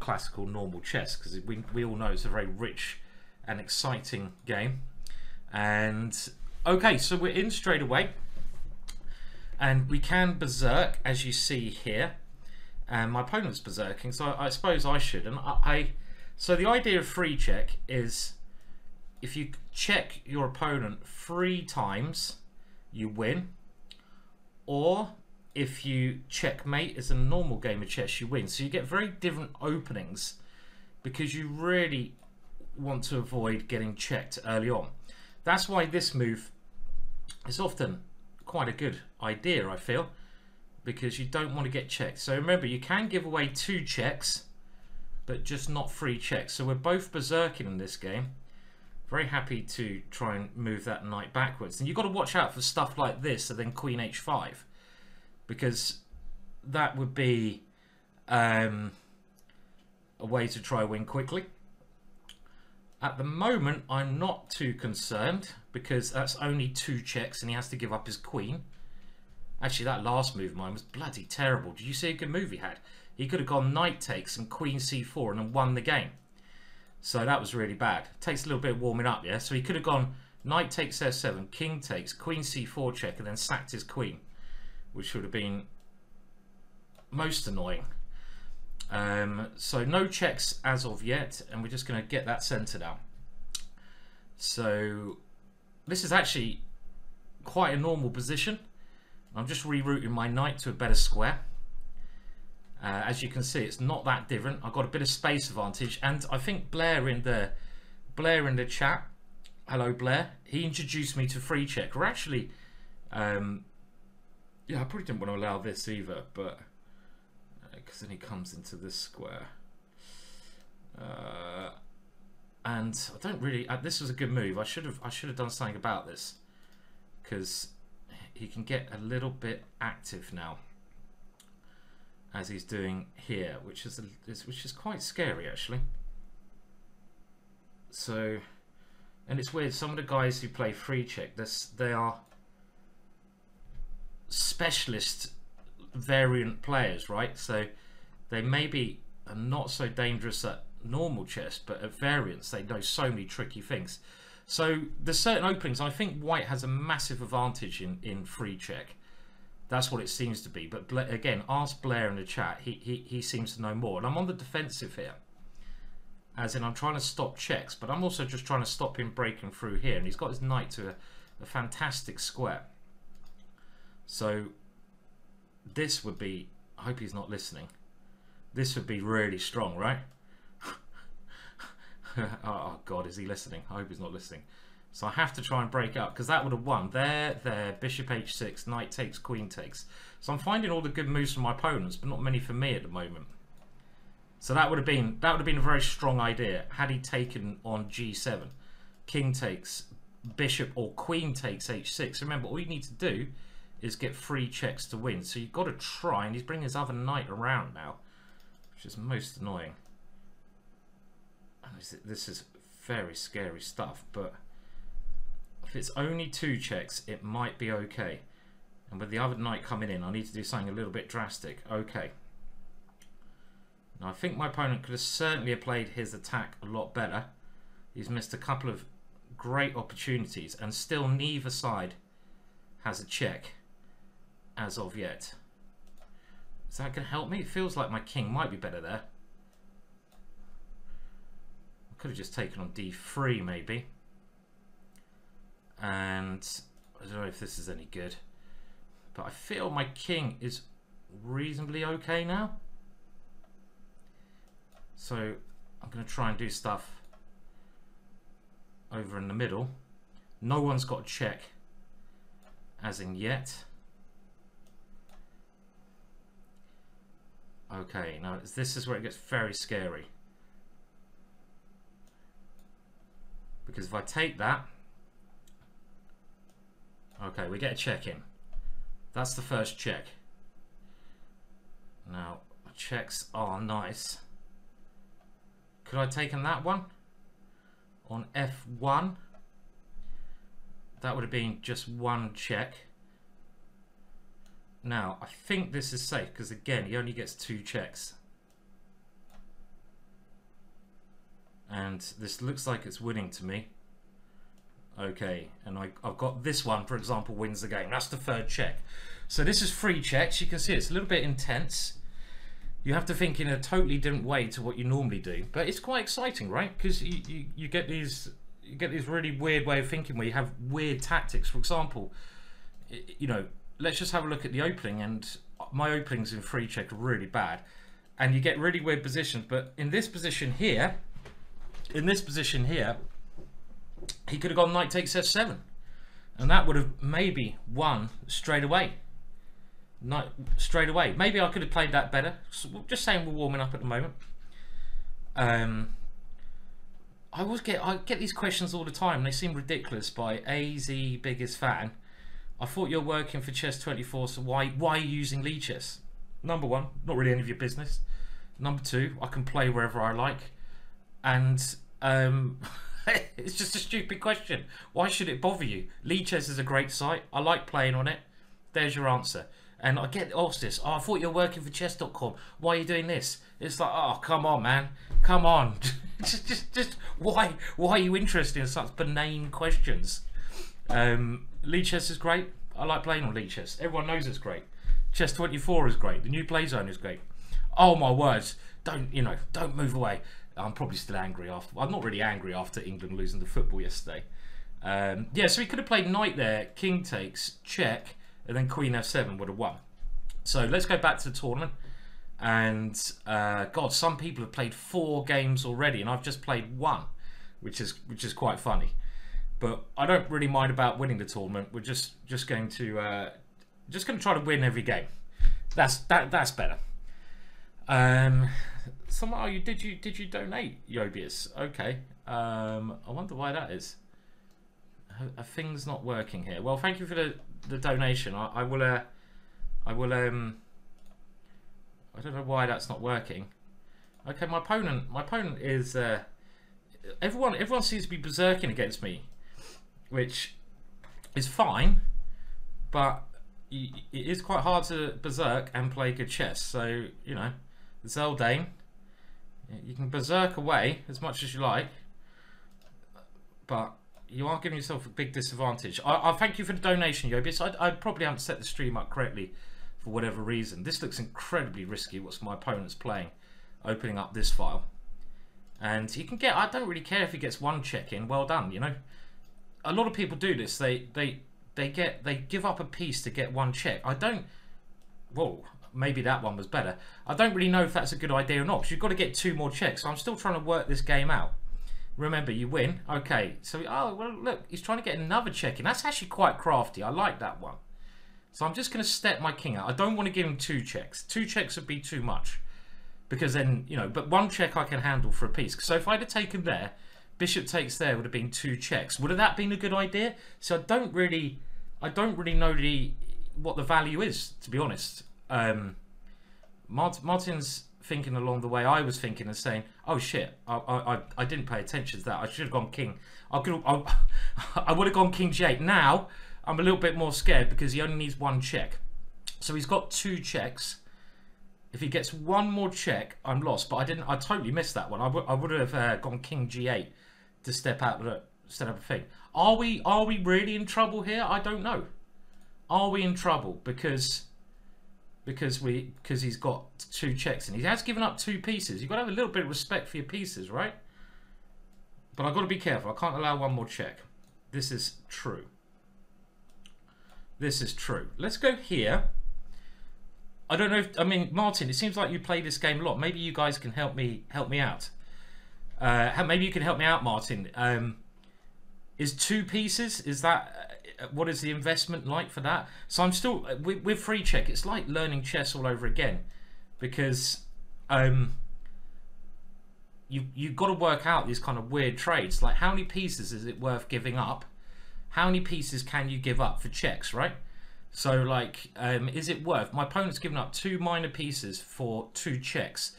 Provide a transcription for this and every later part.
classical normal chess, because we all know it's a very rich and exciting game. And okay, so we're in straight away, and we can berserk, as you see here, and my opponent's berserking, so I suppose I should. And so the idea of free check is if you check your opponent 3 times, you win, or if you checkmate as a normal game of chess, you win. So you get very different openings because you really want to avoid getting checked early on. That's why this move is often quite a good idea, I feel, because you don't want to get checked. So remember, you can give away 2 checks, but just not 3 checks. So we're both berserking in this game. Very happy to try and move that knight backwards. And you've got to watch out for stuff like this, and then queen h5, because that would be a way to try win quickly. At the moment, I'm not too concerned because that's only 2 checks and he has to give up his queen. Actually, that last move of mine was bloody terrible. Did you see a good move he had? He could have gone knight takes and queen c4 and then won the game. So that was really bad. Takes a little bit of warming up, yeah? So he could have gone knight takes f7, king takes, queen c4 check, and then sacked his queen, which would have been most annoying. So no checks as of yet, and we're just going to get that centre now. So this is actually quite a normal position. I'm just rerouting my knight to a better square. As you can see, it's not that different. I've got a bit of space advantage, and I think Blair in the chat, hello Blair, he introduced me to free check. Or actually, yeah, I probably didn't want to allow this either, but because then he comes into this square, and I don't really. This was a good move. I should have done something about this, because he can get a little bit active now, as he's doing here, which is quite scary actually. So, and it's weird. Some of the guys who play free check, they are specialist variant players, right? So they maybe are not so dangerous at normal chess, but at variants they know so many tricky things. So there's certain openings. I think white has a massive advantage in free check. That's what it seems to be. But again, ask Blair in the chat. He seems to know more. And I'm on the defensive here, as in I'm trying to stop checks, but I'm also just trying to stop him breaking through here. And he's got his knight to a fantastic square. So this would be, I hope he's not listening, this would be really strong, right? Oh god, is he listening? I hope he's not listening. So I have to try and break up, because that would have won. There, bishop h6, knight takes, queen takes. So I'm finding all the good moves from my opponents, but not many for me at the moment. So that would have been a very strong idea had he taken on g7, king takes, bishop or queen takes h6. Remember, all you need to do is get 3 checks to win. So you've got to try, and he's bringing his other knight around now, which is most annoying. This is very scary stuff, but if it's only 2 checks, it might be okay. And with the other knight coming in, I need to do something a little bit drastic. Okay. Now I think my opponent could have certainly played his attack a lot better. He's missed a couple of great opportunities, and still neither side has a check as of yet. Is that going to help me? It feels like my king might be better there. I could have just taken on d3 maybe. And I don't know if this is any good, but I feel my king is reasonably okay now. So I'm going to try and do stuff over in the middle. No one's got a check as in yet. Okay, now this is where it gets very scary, because if I take that, okay, we get a check in. That's the first check. Now checks are nice. Could I have taken that one on f1? That would have been just 1 check. Now I think this is safe, because again he only gets 2 checks. And this looks like it's winning to me. Okay, and I've got this one, for example, wins the game. That's the third check. So this is 3 checks. You can see it's a little bit intense. You have to think in a totally different way to what you normally do, but it's quite exciting, right? Because you get these really weird way of thinking where you have weird tactics. For example, you know, let's just have a look at the opening, and my openings in 3 check are really bad, and you get really weird positions. But in this position here, he could have gone knight takes f7, and that would have maybe won straight away. Maybe I could have played that better. So just saying, we're warming up at the moment. I get these questions all the time, and they seem ridiculous. By AZ biggest fan, I thought you're working for Chess24, so why are you using Lee Chess? Number one, not really any of your business. Number two, I can play wherever I like, and it's just a stupid question. Why should it bother you? Lee Chess is a great site. I like playing on it. There's your answer. And I get asked this. Oh, I thought you were working for chess.com. Why are you doing this? It's like, oh, come on, man. Come on. just why are you interested in such benign questions? Lee Chess is great. I like playing on Lee Chess. Everyone knows it's great. Chess24 is great. The new play zone is great. Oh my words. Don't move away. I'm probably still angry after. I'm not really angry after England losing the football yesterday. Yeah, so he could have played knight there, king takes, check, and then queen f7 would have won. So let's go back to the tournament. And God, some people have played 4 games already, and I've just played 1, which is quite funny. But I don't really mind about winning the tournament. We're just going to try to win every game. That's better. Did you donate, Yobius? Okay. I wonder why that is. Are things not working here? Well, thank you for the donation. I don't know why that's not working. Okay, my opponent is everyone seems to be berserking against me, which is fine, but it is quite hard to berserk and play good chess. So, you know, Zeldane, you can berserk away as much as you like, but you are giving yourself a big disadvantage. I thank you for the donation, Yobius. I probably haven't set the stream up correctly for whatever reason. This looks incredibly risky, what's my opponent's playing, opening up this file. And he can get, I don't really care if he gets 1 check in, well done, you know. A lot of people do this, they give up a piece to get 1 check. I don't, whoa, maybe that one was better. I don't really know if that's a good idea or not, because you've got to get 2 more checks. So I'm still trying to work this game out. Remember, you win. Okay, so, oh, well, look, he's trying to get another check in. That's actually quite crafty. I like that one. So I'm just going to step my king out. I don't want to give him 2 checks. 2 checks would be too much. Because then, you know, but 1 check I can handle for a piece. So if I'd have taken there, bishop takes there would have been 2 checks. Would have that been a good idea? So I don't really know what the value is, to be honest. Martin's thinking along the way I was thinking and saying, oh shit, I didn't pay attention to that. I should have gone king. I would have gone king g8. Now I'm a little bit more scared because he only needs 1 check. So he's got 2 checks. If he gets 1 more check, I'm lost. But I totally missed that one. I would have gone king g8 to step out the thing. Are we really in trouble here? I don't know. Are we in trouble because he's got 2 checks and he has given up 2 pieces? You've got to have a little bit of respect for your pieces, right? But I've got to be careful. I can't allow 1 more check. This is true. This is true. Let's go here. I don't know if, I mean, Martin, it seems like you play this game a lot. Maybe you guys can help me out. Maybe you can help me out, Martin. Is 2 pieces, is that, what is the investment like for that? So I'm still, with free check, it's like learning chess all over again. Because you've got to work out these kind of weird trades. Like, how many pieces is it worth giving up? How many pieces can you give up for checks, right? So, like, is it worth? My opponent's given up 2 minor pieces for 2 checks,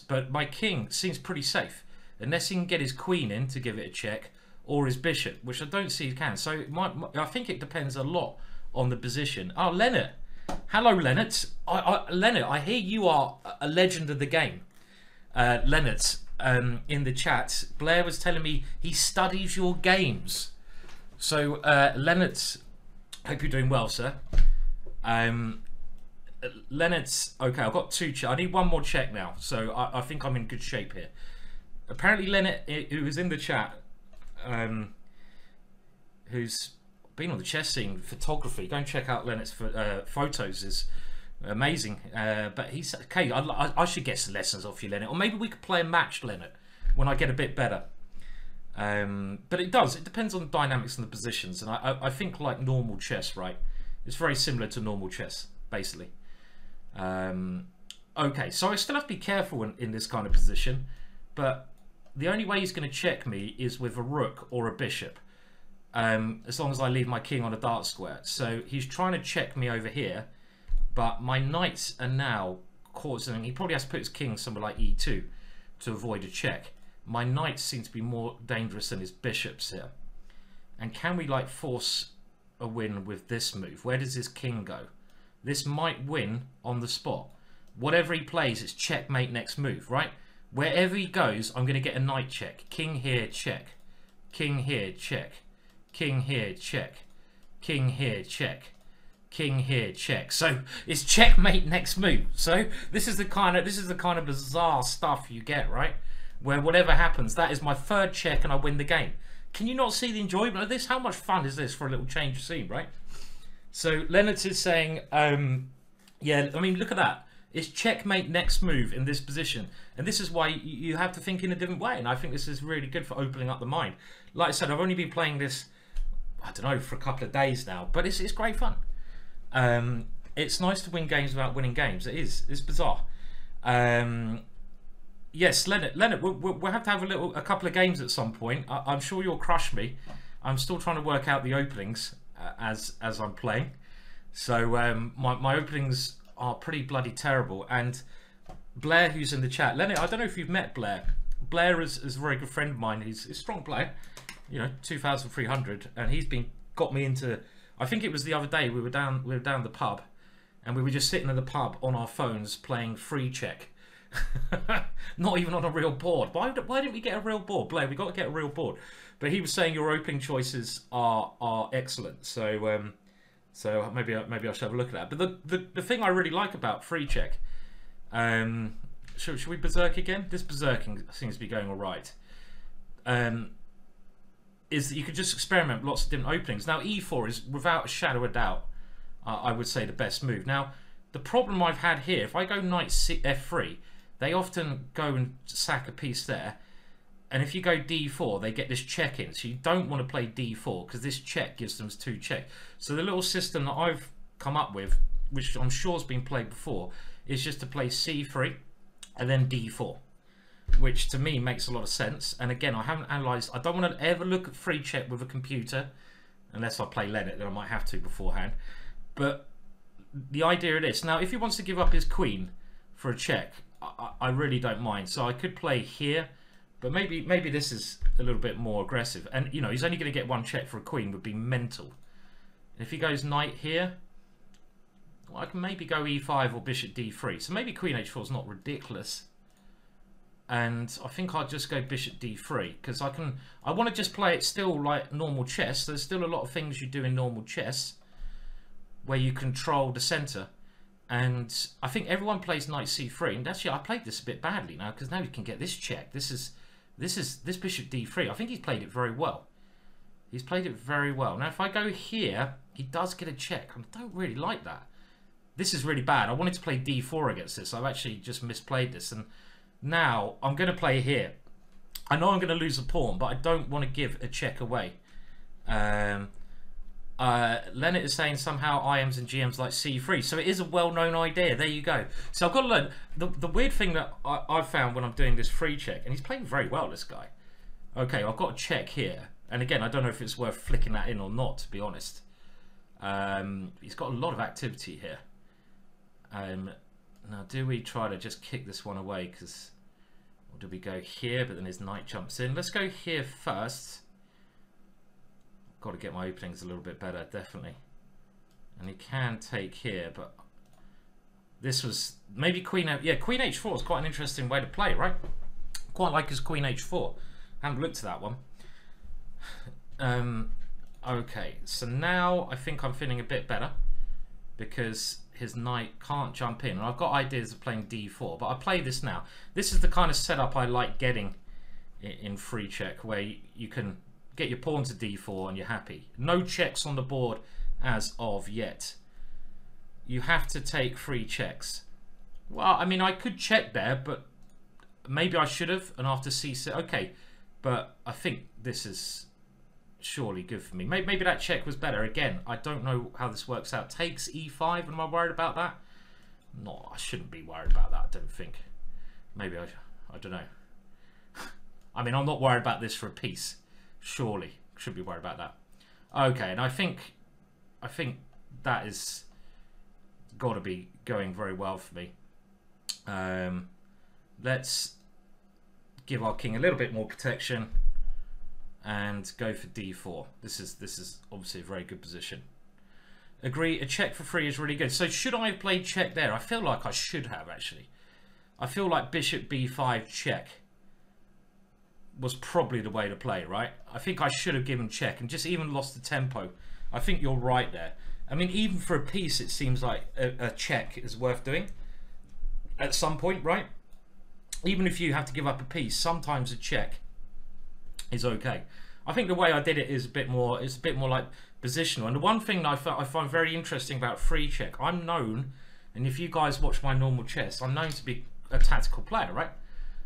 but my king seems pretty safe, unless he can get his queen in to give it a check, or his bishop, which I don't see he can. So, I think it depends a lot on the position. Oh, Leonard. Hello, Leonard. Leonard, I hear you are a legend of the game. Leonard, in the chat, Blair was telling me he studies your games. So Leonard, hope you're doing well, sir. Leonard's okay. I've got 2 checks. I need 1 more check now, so I think I'm in good shape here. Apparently, Leonard, who was in the chat, who's been on the chess scene, photography. Go and check out Leonard's photos. Is amazing. But he's okay. I should get some lessons off you, Leonard, or maybe we could play a match, Leonard, when I get a bit better. But it depends on the dynamics and the positions, and I think like normal chess, right? It's very similar to normal chess, basically. Okay, so I still have to be careful in this kind of position, but the only way he's going to check me is with a rook or a bishop, as long as I leave my king on a dark square. So he's trying to check me over here, but my knights are now causing, he probably has to put his king somewhere like e2 to avoid a check. My knights seem to be more dangerous than his bishops here. And can we like force a win with this move? Where does his king go? This might win on the spot. Whatever he plays, it's checkmate next move, right? Wherever he goes, I'm going to get a knight check. King here, check. King here, check. King here, check. King here, check. King here, check. So it's checkmate next move. So this is the kind of bizarre stuff you get, right? Where whatever happens, that is my 3rd check and I win the game. Can you not see the enjoyment of this? How much fun is this for a little change of scene, right? So Leonard is saying, yeah, I mean, look at that. It's checkmate next move in this position. And this is why you have to think in a different way. And I think this is really good for opening up the mind. Like I said, I've only been playing this, I don't know, for a couple of days now. But it's great fun. It's nice to win games without winning games. It is. It's bizarre. Yes, Leonard, we'll have to have a couple of games at some point. I'm sure you'll crush me. I'm still trying to work out the openings as I'm playing. So my openings are pretty bloody terrible. And Blair, who's in the chat, Leonard, I don't know if you've met Blair. Blair is a very good friend of mine. He's a strong player, you know, 2,300, and he's got me into. I think it was the other day we were down the pub, and we were just sitting in the pub on our phones playing free check. Not even on a real board. Why didn't we get a real board, Blair? We got to get a real board. But he was saying your opening choices are excellent. So so maybe I should have a look at that. But the thing I really like about free check, should we berserk again? This berserking seems to be going all right. Is that you could just experiment with lots of different openings. Now e4 is without a shadow of doubt, I would say, the best move. Now the problem I've had here, if I go knight f3, they often go and sack a piece there. And if you go d4, they get this check in. So you don't want to play d4 because this check gives them 2 check. So the little system that I've come up with, which I'm sure has been played before, is just to play c3 and then d4, which to me makes a lot of sense. And again, I haven't analysed. I don't want to ever look at free check with a computer unless I play Leonard, then I might have to beforehand. But the idea of this, now if he wants to give up his queen for a check, I really don't mind. So I could play here, but maybe this is a little bit more aggressive. And you know, he's only going to get 1 check for a queen, would be mental. And if he goes knight here, well, I can maybe go e5 or bishop d3. So maybe queen h4 is not ridiculous. And I think I'll just go bishop d3 because I want to just play it still like normal chess. There's still a lot of things you do in normal chess where you control the center. And I think everyone plays knight c3, and actually I played this a bit badly now because now you can get this check. This bishop d3. I think he's played it very well. He's played it very well. Now if I go here, he does get a check. I don't really like that. This is really bad. I wanted to play d4 against this. I've actually just misplayed this, and now I'm going to play here. I know I'm going to lose a pawn, but I don't want to give a check away. Leonard is saying somehow IMs and GMs like c3, so it is a well-known idea. There you go. So I've got to learn. The weird thing that I've found when I'm doing this free check, and he's playing very well, this guy. Okay, I've got a check here, and again, I don't know if it's worth flicking that in or not, to be honest. He's got a lot of activity here. Now, do we try to just kick this one away? Or do we go here, but then his knight jumps in? Let's go here first. Got to get my openings a little bit better, definitely. And he can take here, but this was maybe queen. Yeah, queen h4 is quite an interesting way to play, right? Quite like his queen h4. Haven't looked at that one. Okay, so now I think I'm feeling a bit better because his knight can't jump in. And I've got ideas of playing d4, but I'll play this now. This is the kind of setup I like getting in free check, where you can get your pawn to d4 and you're happy. No checks on the board as of yet. You have to take free checks. Well, I mean, I could check there, but maybe I should have. And after c6, okay. But I think this is surely good for me. Maybe that check was better. Again, I don't know how this works out. Takes e5. Am I worried about that? No, I shouldn't be worried about that, I don't think. Maybe I don't know. I mean, I'm not worried about this for a piece. Surely. Should be worried about that. Okay, and I think that is got to be going very well for me. Let's give our king a little bit more protection and go for d4. This is obviously a very good position. Agree, a check for free is really good. So should I have played check there? I feel like I should have, actually. I feel like bishop b5 check was probably the way to play, right? I think I should have given check and just even lost the tempo. I think you're right there. I mean, even for a piece, it seems like a check is worth doing at some point, right? Even if you have to give up a piece, sometimes a check is okay. I think the way I did it is a bit more like positional. And the one thing that I find very interesting about free check, I'm known, and if you guys watch my normal chess, I'm known to be a tactical player, right?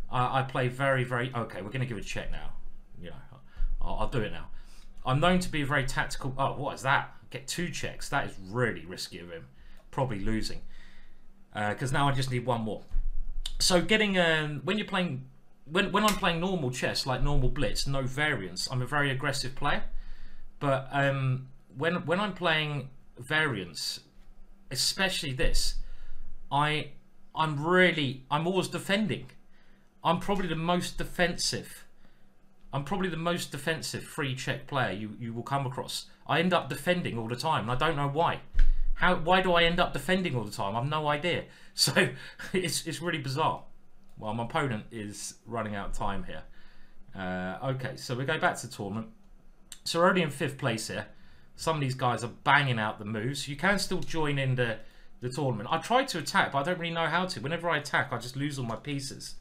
I play very, very... Okay, we're going to give it a check now. You know, I'll do it now. I'm known to be a very tactical... Oh, what is that? Get 2 checks. That is really risky of him. Probably losing. Because now I just need 1 more. So getting... when you're playing... When I'm playing normal chess, like normal blitz, no variance, I'm a very aggressive player. But when I'm playing variance, especially this, I'm always defending. I'm probably the most defensive free check player you will come across. I end up defending all the time, and I don't know why. Why do I end up defending all the time? I've no idea. So it's really bizarre. Well, my opponent is running out of time here. Okay, so we go back to the tournament. So we're only in 5th place here. Some of these guys are banging out the moves. You can still join in the tournament. I tried to attack, but I don't really know how to. Whenever I attack, I just lose all my pieces.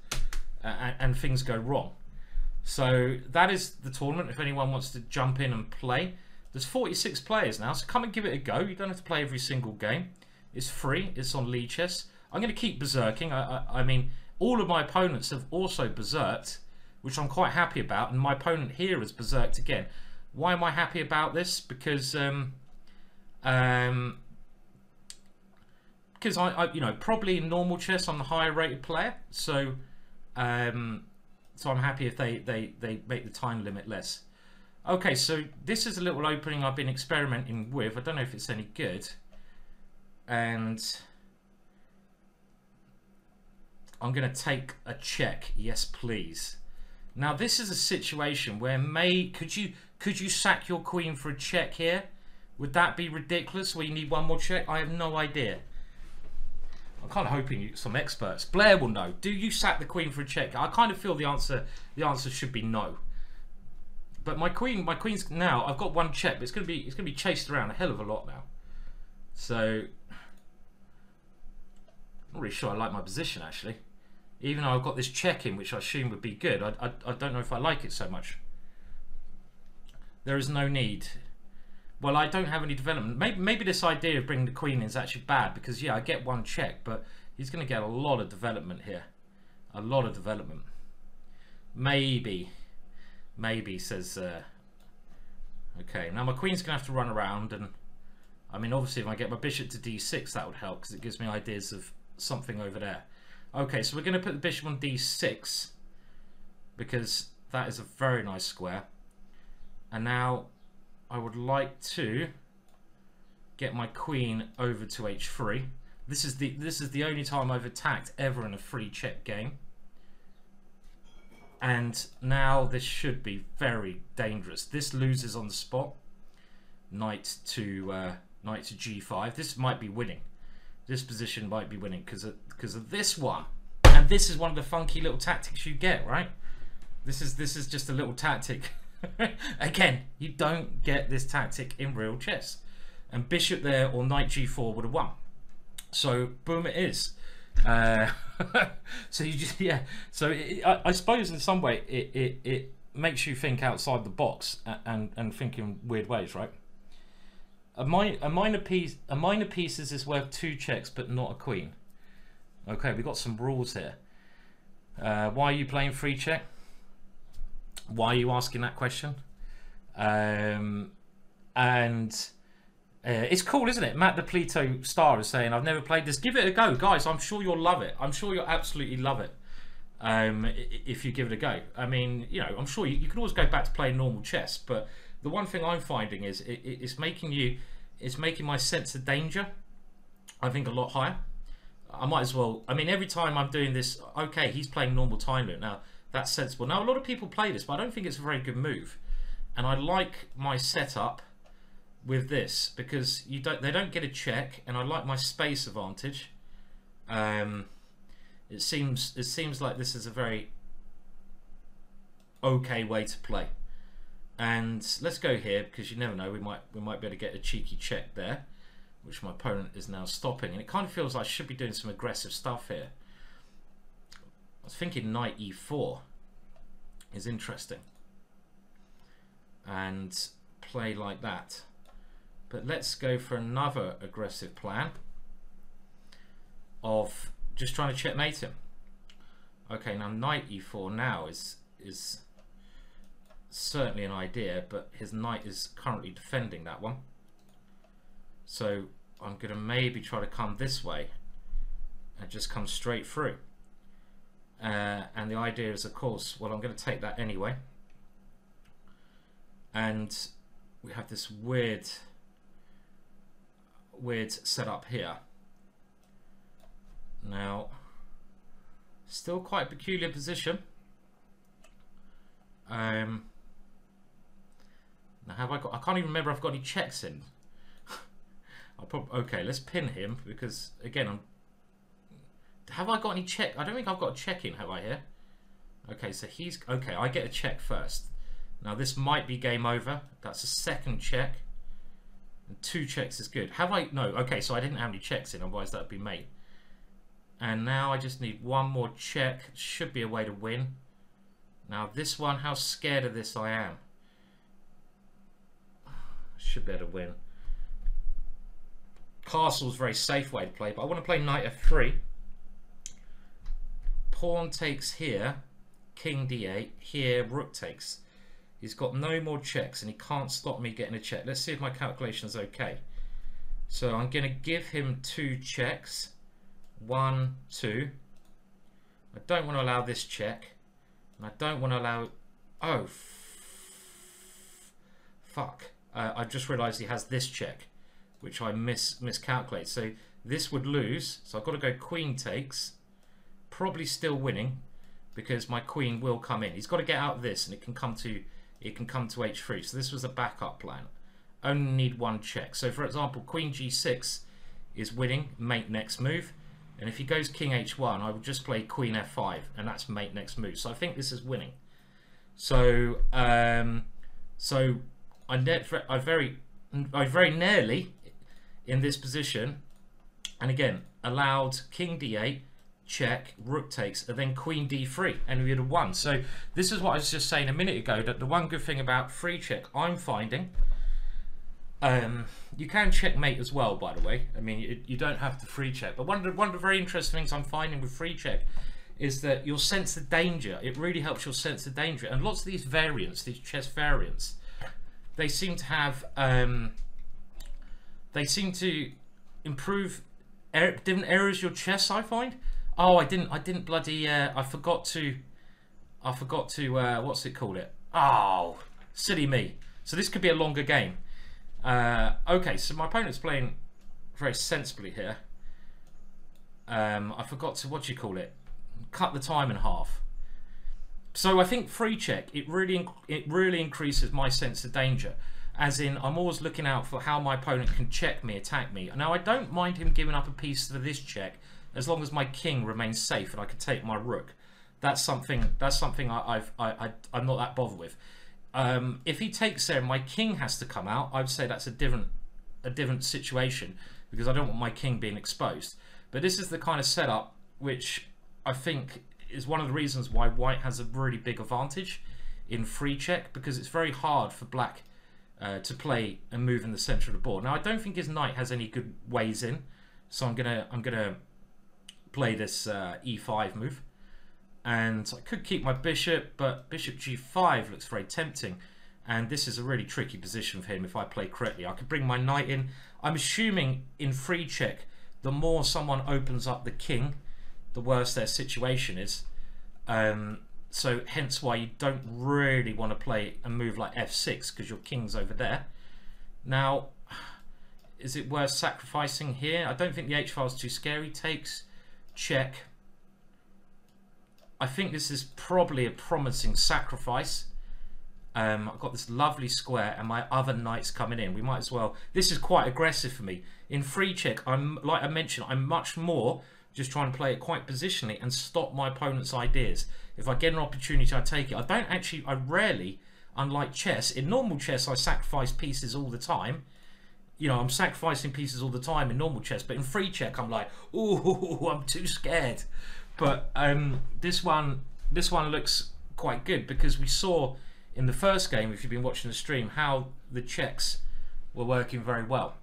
And things go wrong. So that is the tournament. If anyone wants to jump in and play, there's 46 players now, so come and give it a go. You don't have to play every single game. It's free. It's on Lead Chess. I'm going to keep berserking. I mean, all of my opponents have also berserked, which I'm quite happy about, and my opponent here has berserked again. Why am I happy about this? Because I you know, probably in normal chess I'm the higher rated player, so I'm happy if they make the time limit less. Okay, so this is a little opening I've been experimenting with. I don't know if it's any good, and I'm going to take a check. Yes, please. Now this is a situation where could you sack your queen for a check here? Would that be ridiculous? Where you need 1 more check? I have no idea. I'm kind of hoping some experts. Blair will know. Do you sack the queen for a check? I kind of feel the answer should be no. But my queen's now. I've got 1 check, but it's gonna be chased around a hell of a lot now. So I'm not really sure I like my position actually. Even though I've got this check in, which I assume would be good, I don't know if I like it so much. There is no need. Well, I don't have any development. Maybe this idea of bringing the queen in is actually bad, because yeah, I get 1 check, but he's going to get a lot of development here. A lot of development. Maybe says... okay, now my queen's going to have to run around, and I mean, obviously if I get my bishop to d6, that would help, because it gives me ideas of something over there. Okay, so we're going to put the bishop on d6, because that is a very nice square. And now I would like to get my queen over to h3. This is the only time I've attacked ever in a free check game. And now this should be very dangerous. This loses on the spot. Knight to g5. This might be winning. This position might be winning because of this one. And this is one of the funky little tactics you get, right? This is just a little tactic. Again, you don't get this tactic in real chess. And bishop there or knight g4 would have won. So boom, it is. So you just, yeah. So I suppose in some way it makes you think outside the box and think in weird ways, right? A minor piece is worth 2 checks, but not a queen. Okay, we've got some rules here. Why are you playing free check? Why are you asking that question? It's cool, isn't it? Matt the Pleto Star is saying, I've never played this. Give it a go, guys. I'm sure you'll love it. I'm sure you'll absolutely love it if you give it a go. I mean, you know, I'm sure you can always go back to playing normal chess, but the one thing I'm finding is it's making my sense of danger, I think, a lot higher. I might as well, I mean, every time I'm doing this, okay, he's playing normal time limit. Now, that's sensible. Now, a lot of people play this, but I don't think it's a very good move. And I like my setup with this because they don't get a check, and I like my space advantage. It seems like this is a very okay way to play. And let's go here because you never know, we might be able to get a cheeky check there, which my opponent is now stopping. And it kind of feels like I should be doing some aggressive stuff here. I was thinking knight e4 is interesting and play like that. But let's go for another aggressive plan of just trying to checkmate him. Okay, now knight e4 now is certainly an idea, but his knight is currently defending that one. So I'm going to maybe try to come this way and just come straight through. And the idea is, of course, well, I'm going to take that anyway. And we have this weird setup here. Now, still quite a peculiar position. Now, have I got? I can't even remember if I've got any checks in. Okay, let's pin him because again, have I got any check? I don't think I've got a check in, have I here? Okay, so he's okay. I get a check first. Now this might be game over. That's a second check. And 2 checks is good. Have I? No. Okay, so I didn't have any checks in, otherwise that would be mate. And now I just need one more check. Should be a way to win. Now this one, how scared of this I am. Should be able to win. Castle's a very safe way to play, but I want to play knight f3. Pawn takes here, king d8, here rook takes. He's got no more checks and he can't stop me getting a check. Let's see if my calculation is okay. So I'm going to give him 2 checks. 1, 2. I don't want to allow this check. And I don't want to allow... Oh, fuck. I just realised he has this check, which I miscalculate. So this would lose. So I've got to go queen takes. Probably still winning because my queen will come in. He's got to get out of this, and it can come to h3. So this was a backup plan. Only need 1 check. So for example, queen g6 is winning, mate next move. And if he goes king h1, I would just play queen f5, and that's mate next move. So I think this is winning. So I very nearly in this position, and again allowed king d8, check, rook takes, and then queen d3, and we would have won. So this is what I was just saying a minute ago, that the one good thing about free check I'm finding, you can checkmate as well, by the way. I mean, you don't have to free check, but one of the very interesting things I'm finding with free check is that your sense of danger, it really helps your sense of danger. And lots of these variants, these chess variants, they seem to have they seem to improve different areas of your chess, I find. Oh, I didn't bloody I forgot to what's it called it? Oh, silly me. So this could be a longer game. Okay, so my opponent's playing very sensibly here. I forgot to, what do you call it? Cut the time in half. So I think free check, it really increases my sense of danger. As in, I'm always looking out for how my opponent can check me, attack me. Now, I don't mind him giving up a piece for this check as long as my king remains safe and I can take my rook. That's something I'm not that bothered with. If he takes there and my king has to come out, I would say that's a different situation, because I don't want my king being exposed. But this is the kind of setup which I think is one of the reasons why white has a really big advantage in free check, because it's very hard for black to play and move in the center of the board. Now I don't think his knight has any good ways in, so I'm gonna play this e5 move, and I could keep my bishop, but bishop g5 looks very tempting, and this is a really tricky position for him if I play correctly. I could bring my knight in. I'm assuming in free check, the more someone opens up the king, the worse their situation is. So hence why you don't really want to play a move like f6, because your king's over there. Now, is it worth sacrificing here? I don't think the h-file is too scary. Takes, check. I think this is probably a promising sacrifice. I've got this lovely square and my other knight's coming in. We might as well. This is quite aggressive for me. In free check, like I mentioned, I'm much more just trying to play it quite positionally and stop my opponent's ideas. If I get an opportunity, I take it. I rarely, unlike chess, in normal chess I sacrifice pieces all the time. You know, I'm sacrificing pieces all the time in normal chess, but in free check I'm like, ooh, I'm too scared. But this one looks quite good, because we saw in the first game, if you've been watching the stream, how the checks were working very well.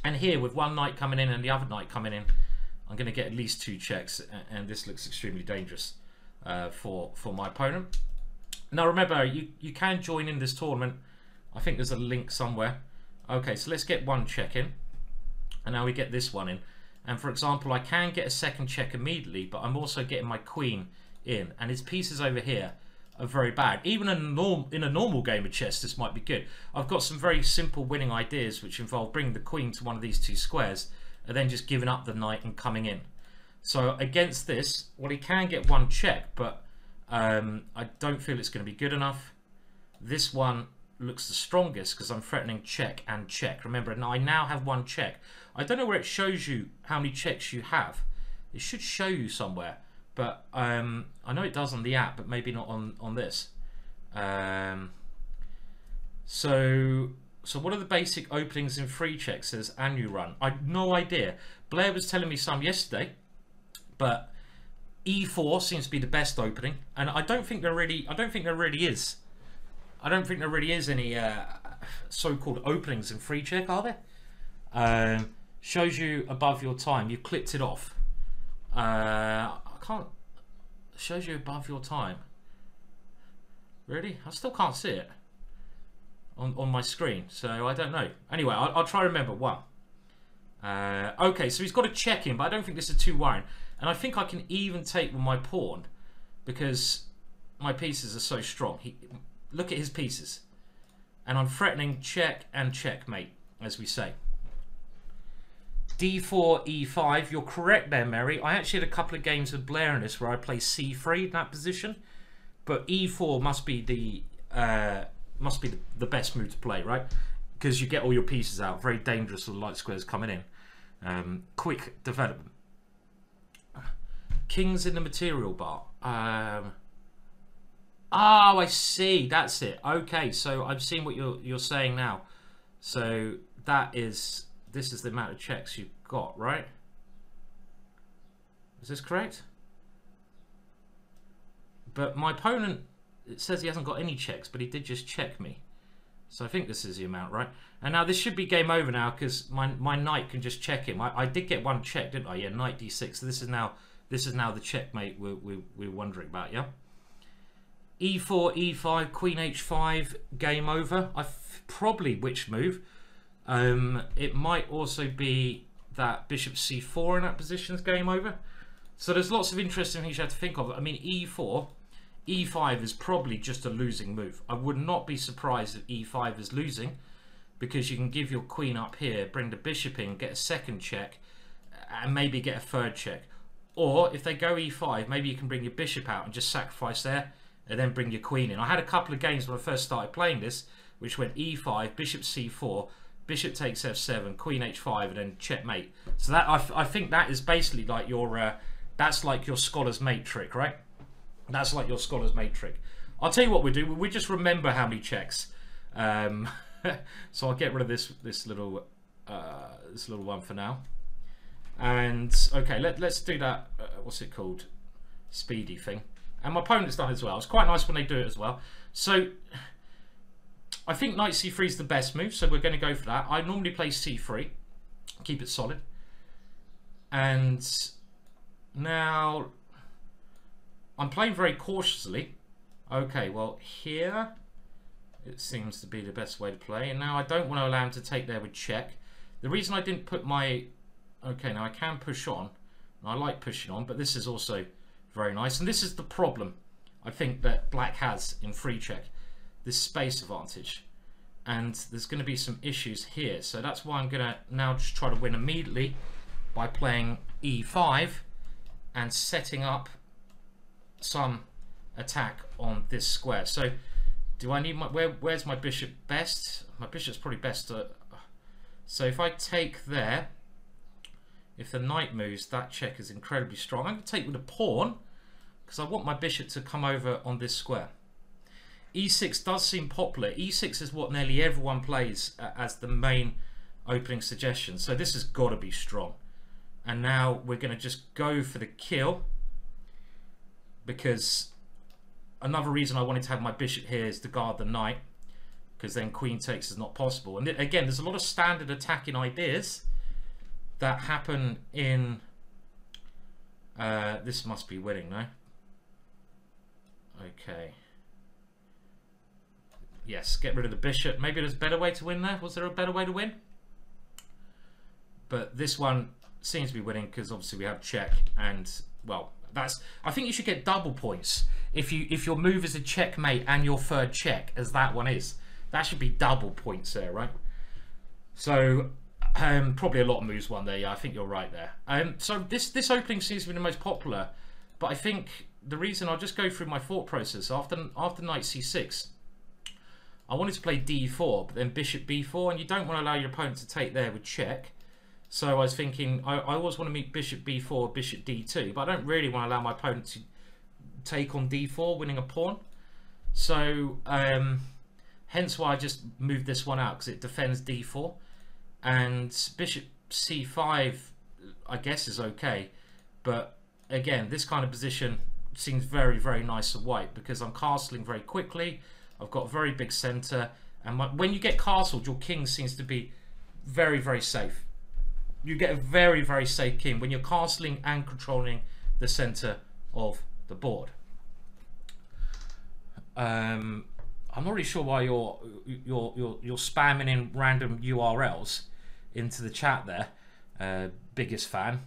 And here, with one knight coming in and the other knight coming in, I'm going to get at least 2 checks, and this looks extremely dangerous for my opponent. Now remember, you can join in this tournament. I think there's a link somewhere. Okay, so let's get 1 check in, and now we get this one in. And for example, I can get a second check immediately, but I'm also getting my queen in, and his pieces over here are very bad. Even in a normal game of chess, this might be good. I've got some very simple winning ideas which involve bringing the queen to one of these 2 squares and then just giving up the knight and coming in. So against this, well, he can get 1 check, but I don't feel it's going to be good enough. This one looks the strongest because I'm threatening check and check. Remember, now I now have 1 check. I don't know where it shows you how many checks you have. It should show you somewhere, but I know it does on the app, but maybe not on this. So what are the basic openings in free check, says Anu Run? I have no idea. Blair was telling me some yesterday, but e4 seems to be the best opening, and I don't think there really is. I don't think there really is any so-called openings in free check, are there? Shows you above your time. You clipped it off. I can't. Shows you above your time. Really? I still can't see it on my screen, so I don't know. Anyway, I'll try to remember 1. Okay, so he's got a check in, but I don't think this is too worrying. And I think I can even take with my pawn, because my pieces are so strong. Look at his pieces. And I'm threatening check and checkmate, as we say. d4, e5. You're correct there, Mary. I actually had a couple of games with Blair in this where I play c3 in that position. But e4 must be the best move to play, right? Because you get all your pieces out. Very dangerous with the light squares coming in. Quick development. Kings in the material bar. Oh, I see. That's it. Okay, so I'm seeing what you're saying now. So this is the amount of checks you've got, right? Is this correct? But my opponent, it says he hasn't got any checks, but he did just check me. So I think this is the amount, right? And now this should be game over now, because my knight can just check him. I did get 1 check, didn't I? Yeah, knight d6. So this is now the checkmate we're wondering about, yeah? e4, e5, queen h5, game over. Probably which move? It might also be that bishop c4 in that position is game over. So there's lots of interesting things you have to think of. I mean, e4, e5 is probably just a losing move. I would not be surprised if e5 is losing, because you can give your queen up here, bring the bishop in, get a second check, and maybe get a 3rd check. Or if they go e5, maybe you can bring your bishop out and just sacrifice there, and then bring your queen in. I had a couple of games when I first started playing this, which went e5, bishop c4, bishop takes f7, queen h5, and then checkmate. So that I think that is basically like your that's like your scholar's mate trick, right? That's like your scholar's mate trick. I'll tell you what we do. We just remember how many checks. So I'll get rid of this little one for now. And okay, let's do that. What's it called? Speedy thing. And my opponent's done it as well. It's quite nice when they do it as well. So I think knight c3 is the best move, so we're going to go for that. I normally play c3, keep it solid. And now I'm playing very cautiously. Okay, well here it seems to be the best way to play. And now I don't want to allow him to take there with check. The reason I didn't put my... Okay, now I can push on. I like pushing on, but this is also very nice. And this is the problem I think that black has in free check. This space advantage. And there's going to be some issues here. So that's why I'm going to now just try to win immediately by playing e5 and setting up some attack on this square. So do I need my... Where's my bishop best? My bishop's probably best to... So if I take there... If the knight moves, that check is incredibly strong. I'm going to take with a pawn because I want my bishop to come over on this square. E6 does seem popular. E6 is what nearly everyone plays as the main opening suggestion. So this has got to be strong. And now we're going to just go for the kill, because another reason I wanted to have my bishop here is to guard the knight, because then queen takes is not possible. And again, there's a lot of standard attacking ideas that happen in... this must be winning, no? Okay. Yes, get rid of the bishop. Maybe there's a better way to win there. Was there a better way to win? But this one seems to be winning because obviously we have check, and well, that's... I think you should get double points if your move is a checkmate and your third check, as that one is. That should be double points there, right? So probably a lot of moves won there. Yeah, I think you're right there. So this opening seems to be the most popular, but I think the reason... I'll just go through my thought process after knight c6. I wanted to play d4, but then bishop b4, and you don't want to allow your opponent to take there with check. So I was thinking, I always want to meet bishop b4, bishop d2, but I don't really want to allow my opponent to take on d4, winning a pawn. So hence why I just moved this one out, because it defends d4. And bishop c5, I guess, is okay. But again, this kind of position seems very, very nice for white, because I'm castling very quickly. I've got a very big center, and when you get castled, your king seems to be very, very safe. You get a very, very safe king when you're castling and controlling the center of the board. I'm not really sure why you're spamming in random URLs into the chat there. Biggest fan.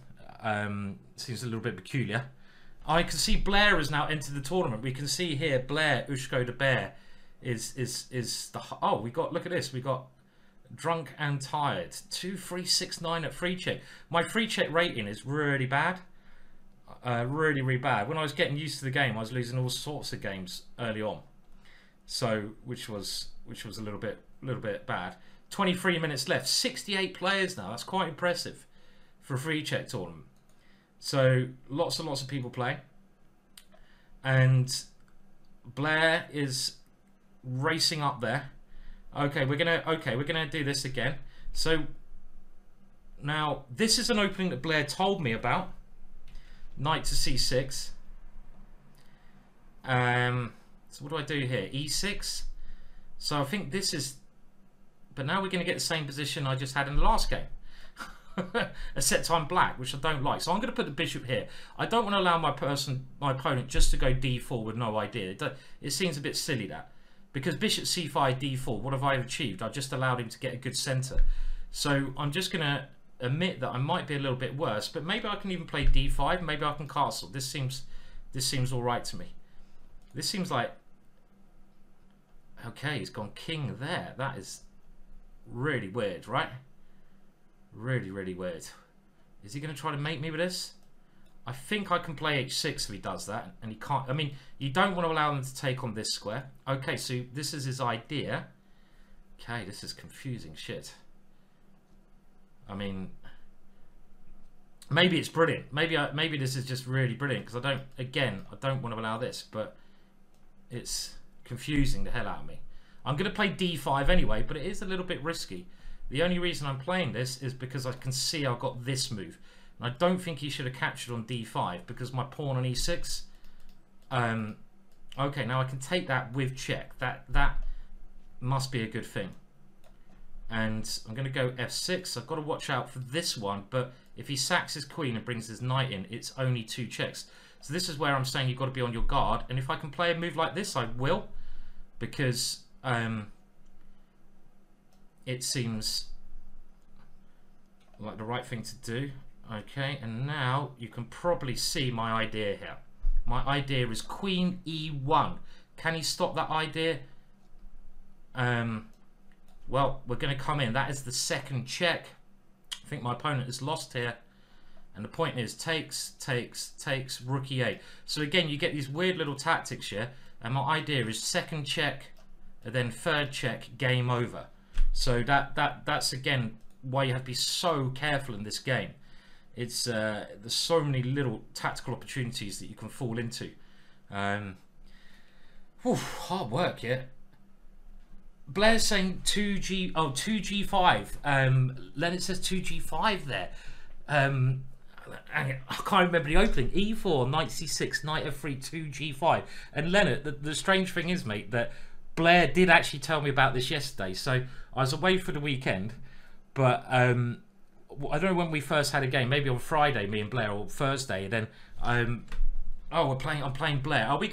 Seems a little bit peculiar. I can see Blair has now entered the tournament. We can see here Blair Ushko de Bear is the... Oh, we got... Look at this. We got Drunk and Tired. 2369 at free check. My free check rating is really bad. Really, really bad. When I was getting used to the game, I was losing all sorts of games early on. So, which was a little bit bad. 23 minutes left. 68 players now. That's quite impressive for a free check tournament. So lots and lots of people play, and Blair is racing up there. Okay, we're gonna do this again. So now this is an opening that Blair told me about. Knight to c6. So what do I do here? e6. So I think this is, but now we're going to get the same position I just had in the last game. A set time black, which I don't like. So I'm going to put the bishop here. I don't want to allow my opponent just to go d4 with no idea. It seems a bit silly, that, because bishop c5 d4, what have I achieved? I've just allowed him to get a good center. So I'm just going to admit that I might be a little bit worse, but maybe I can even play d5. Maybe I can castle. This seems all right to me. This seems like... Okay, he's gone king there. That is really weird, right? Really, really weird. Is he going to try to mate me with this? I think I can play h6 if he does that, and he can't. I mean, you don't want to allow him to take on this square. Okay, so this is his idea. Okay, this is confusing shit. I mean, maybe it's brilliant. Maybe this is just really brilliant because I don't want to allow this, but it's confusing the hell out of me. I'm going to play d5 anyway, but it is a little bit risky. The only reason I'm playing this is because I can see I've got this move. And I don't think he should have captured on d5 because my pawn on e6. Okay, now I can take that with check. That must be a good thing. And I'm going to go f6. I've got to watch out for this one, but if he sacks his queen and brings his knight in, it's only 2 checks. So this is where I'm saying you've got to be on your guard. And if I can play a move like this, I will. Because it seems like the right thing to do. Okay, and now you can probably see my idea here. My idea is queen e1. Can he stop that idea? Well, we're going to come in. That is the second check. I think my opponent has lost here. And the point is takes, rook e8. So again, you get these weird little tactics here. And my idea is second check, and then third check, game over. So that's again why you have to be so careful in this game. It's there's so many little tactical opportunities that you can fall into. Hard work, yeah. Blair's saying 2g5. Leonard says 2g5 there. I can't remember the opening. e4, knight c6, knight f3, 2g5. And Leonard, the strange thing is, mate, that Blair did actually tell me about this yesterday. So I was away for the weekend, but I don't know when we first had a game. Maybe on Friday, me and Blair, or Thursday. And then oh, I'm playing Blair. Are we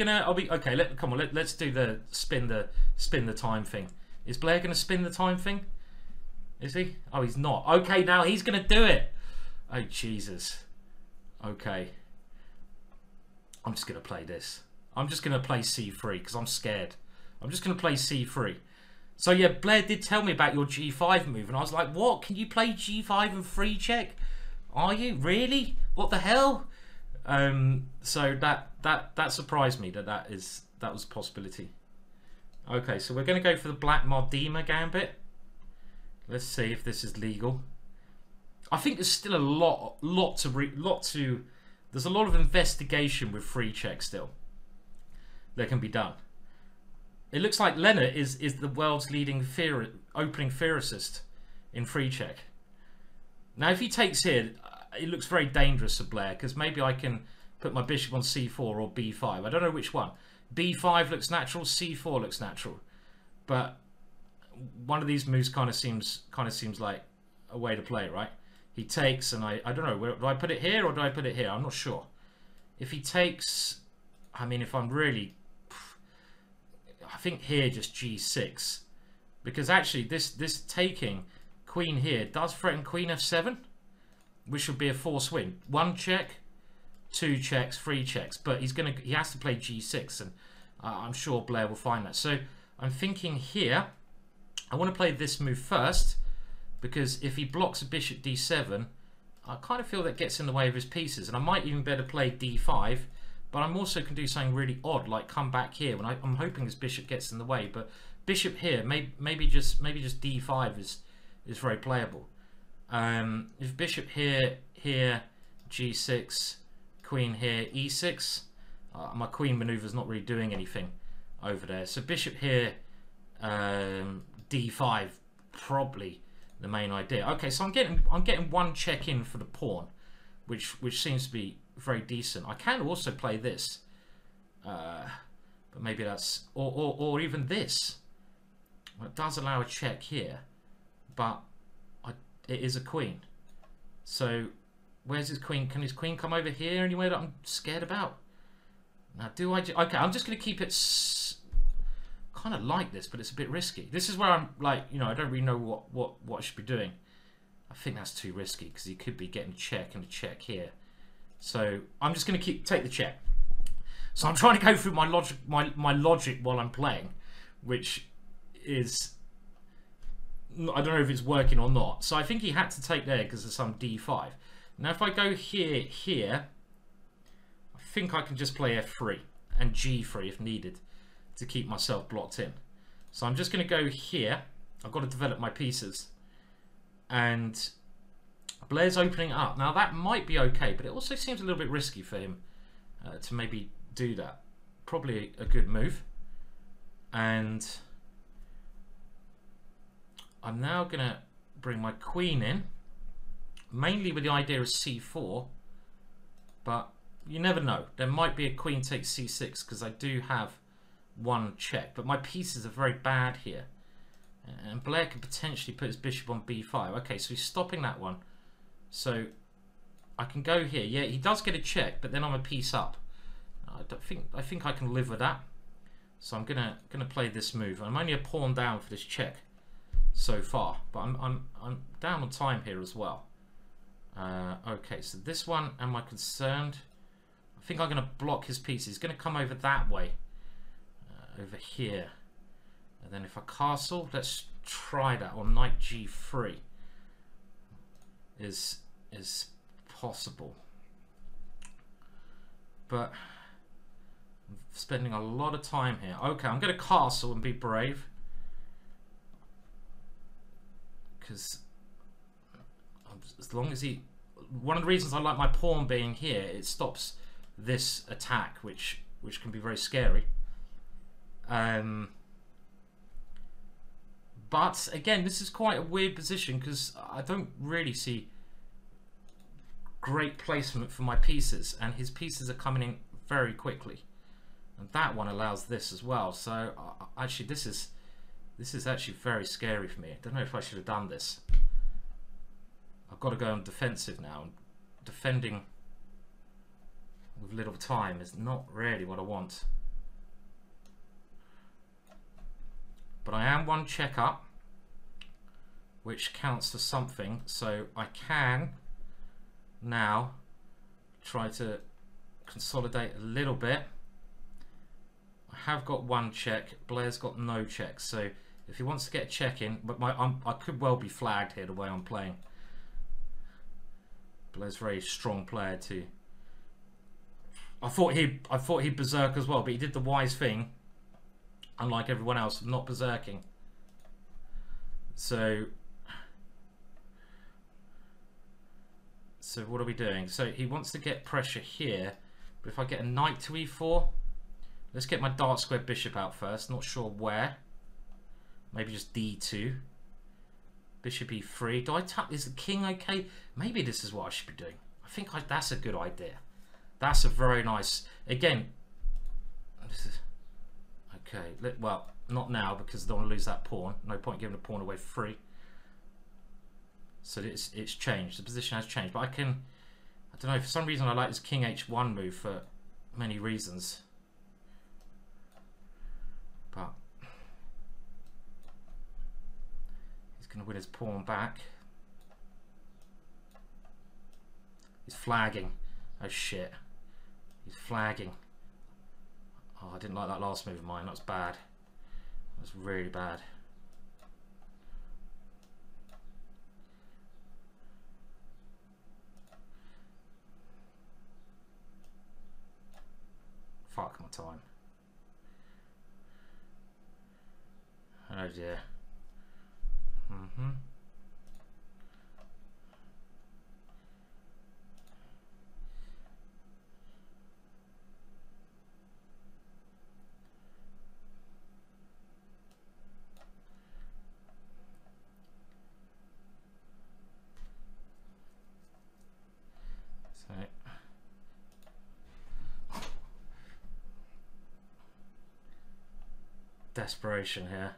okay? Come on. Let's do the spin the time thing. Is Blair gonna spin the time thing? Is he? Oh, he's not. Okay, now he's gonna do it. Oh Jesus. Okay. I'm just gonna play this. I'm just gonna play c3 because I'm scared. I'm just gonna play c3. So yeah, Blair did tell me about your g5 move, and I was like, "What? Can you play g5 and free check? Are you really? What the hell?" So that surprised me that was a possibility. Okay, so we're gonna go for the Black Mardima gambit. Let's see if this is legal. I think there's still a lot to. There's a lot of investigation with free check still that can be done. It looks like Leonard is the world's leading opening theorist in free check. Now, if he takes here, it looks very dangerous for Blair because maybe I can put my bishop on c4 or b5. I don't know which one. b5 looks natural, c4 looks natural, but one of these moves kind of seems like a way to play it, right? He takes, and I don't know, do I put it here or do I put it here? I'm not sure. If he takes, I mean, if I'm really, I think here just g6, because actually this taking queen here does threaten queen f7, which would be a forced win. 1 check, 2 checks, 3 checks, but he has to play g6, and I'm sure Blair will find that. So I'm thinking here, I want to play this move first, because if he blocks a bishop d7, I kind of feel that gets in the way of his pieces, and I might even better play d5, but I'm also can do something really odd, like come back here when I'm hoping his bishop gets in the way. But bishop here, maybe just d5 is very playable. If bishop here, g6, queen here, e6, my queen maneuver is not really doing anything over there. So bishop here, d5, probably the main idea. Okay, so I'm getting 1 check in for the pawn, which seems to be very decent. I can also play this, but maybe that's or even this. Well, it does allow a check here, but it is a queen. So where's his queen? Can his queen come over here anywhere that I'm scared about? Now, do I? Okay, I'm just going to keep it kind of like this, but it's a bit risky. This is where I'm like, you know, I don't really know what I should be doing. I think that's too risky because he could be getting a check and a check here. So I'm just going to take the check. So I'm trying to go through my logic while I'm playing, which is, I don't know if it's working or not. So I think he had to take there because of some d5. Now if I go here, I think I can just play f3 and g3 if needed to keep myself blocked in. So I'm just going to go here. I've got to develop my pieces, and Blair's opening up. Now that might be okay, but it also seems a little bit risky for him to maybe do that. Probably a good move. And I'm now going to bring my queen in, mainly with the idea of c4, but you never know. There might be a queen takes c6 because I do have one check, but my pieces are very bad here. And Blair could potentially put his bishop on b5. Okay, so he's stopping that one. So I can go here. Yeah, he does get a check, but then I'm a piece up. I think I can live with that. So I'm gonna play this move. I'm only a pawn down for this check so far, but I'm down on time here as well. Okay, so this one, am I concerned? I think I'm gonna block his piece. He's gonna come over that way, over here, and then if I castle, let's try that on knight g3 is possible, but I'm spending a lot of time here. Okay, I'm going to castle and be brave, because as long as he, one of the reasons I like my pawn being here, it stops this attack, which can be very scary. But again, this is quite a weird position because I don't really see great placement for my pieces, and his pieces are coming in very quickly, and that one allows this as well. So actually this is actually very scary for me. I don't know if I should have done this. I've got to go on defensive now, and defending with little time is not really what I want. But I am one check up, which counts for something, so I can now try to consolidate a little bit. I have got one check. Blair's got no checks, so if he wants to get a check in, but I could well be flagged here the way I'm playing. Blair's a very strong player too. I thought he'd berserk as well, but he did the wise thing, unlike everyone else, not berserking. So what are we doing? So he wants to get pressure here, but if I get a knight to e4, let's get my dark square bishop out first. Not sure where. Maybe just d2. Bishop e3. Do I tap? Is the king okay? Maybe this is what I should be doing. I think that's a good idea. That's a very nice. Again, this is okay. Well, not now because I don't want to lose that pawn. No point giving a pawn away for free. So it's changed. The position has changed. But I don't know. For some reason, I like this king h1 move for many reasons. But he's going to win his pawn back. He's flagging. Oh shit. He's flagging. Oh, I didn't like that last move of mine. That was bad. That was really bad. Fuck my time. Oh dear. Desperation here.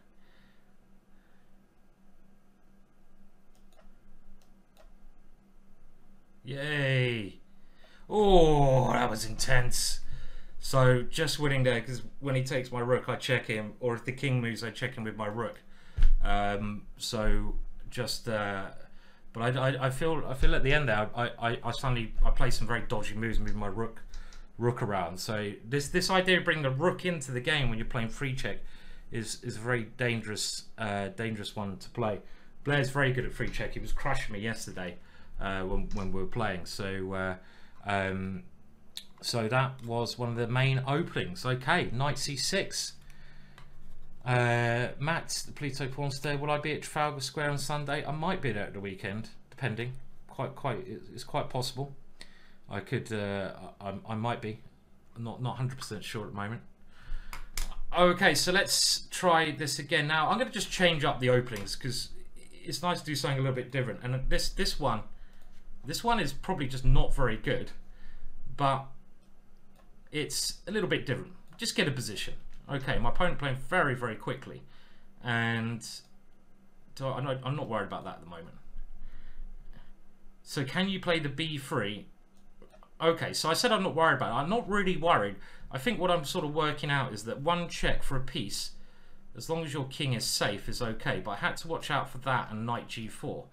Yay! Oh, that was intense. So just winning there, because when he takes my rook I check him, or if the king moves I check him with my rook. So just but I feel at the end there I suddenly play some very dodgy moves and move my rook around. So this idea of bringing the rook into the game when you're playing free check is a very dangerous one to play. Blair's very good at free check. He was crushing me yesterday when we were playing. So so that was one of the main openings. Okay, knight c6. Matt, the Pluto Pawn Stair, will I be at Trafalgar Square on Sunday? I might be there at the weekend, depending. It's quite possible. I could. I might be. I'm not 100% sure at the moment. Okay, so let's try this again. Now I'm going to just change up the openings because it's nice to do something a little bit different. And this one is probably just not very good, but it's a little bit different. Just get a position. Okay, my opponent playing very, very quickly, and I'm not worried about that at the moment. So can you play the b3? Okay, so I said I'm not worried about it. I'm not really worried. I think what I'm sort of working out is that one check for a piece, as long as your king is safe, is okay. But I had to watch out for that and knight g4.